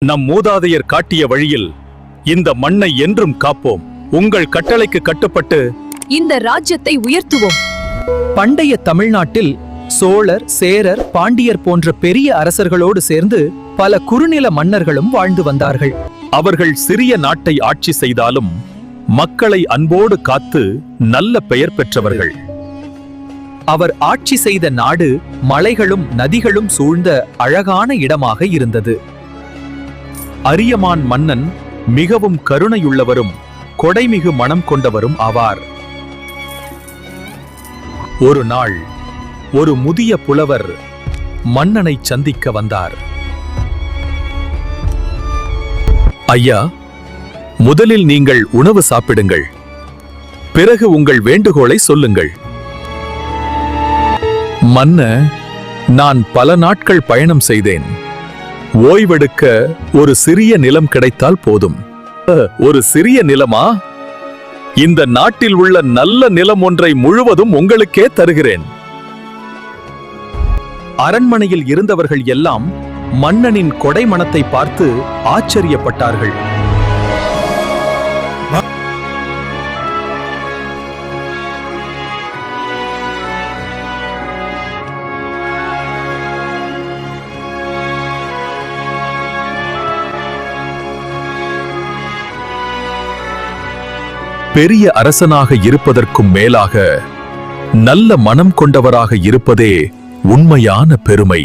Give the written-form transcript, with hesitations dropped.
நம் மூதாதையர் காட்டிய வழியில் இந்த மண்ணை என்றும் காப்போம். உங்கள் கட்டளைக்கு கட்டுப்பட்டு இந்த ராஜ்யத்தை உயர்த்துவோம். பண்டைய தமிழ்நாட்டில் சோழர், சேரர், பாண்டியர் போன்ற பெரிய அரசர்களோடு சேர்ந்து பல குறுநில மன்னர்களும் வாழ்ந்து வந்தார்கள். அவர்கள் சிறிய நாட்டை ஆட்சி செய்தாலும் மக்களை அன்போடு காத்து நல்ல பெயர் பெற்றவர்கள். அவர் ஆட்சி செய்த நாடு மலைகளும் நதிகளும் சூழ்ந்த அழகான இடமாக இருந்தது. அரியமான் மன்னன் மிகவும் கருணையுள்ளவரும் கொடைமிகு மனம் கொண்டவரும் ஆவார். ஒரு நாள் ஒரு முதிய புலவர் மன்னனை சந்திக்க வந்தார். ஐயா, முதலில் நீங்கள் உணவு சாப்பிடுங்கள், பிறகு உங்கள் வேண்டுகோளை சொல்லுங்கள். மன்ன, நான் பல நாட்கள் பயணம் செய்தேன். ஓய்வெடுக்க ஒரு சிறிய நிலம் கிடைத்தால் போதும். ஒரு சிறிய நிலமா? இந்த நாட்டில் உள்ள நல்ல நிலம் ஒன்றை முழுவதும் உங்களுக்கே தருகிறேன். அரண்மனையில் இருந்தவர்கள் எல்லாம் மன்னனின் கொடைமனத்தை பார்த்து ஆச்சரியப்பட்டார்கள். பெரிய அரசனாக இருப்பதற்கும் மேலாக நல்ல மனம் கொண்டவராக இருப்பதே உண்மையான பெருமை.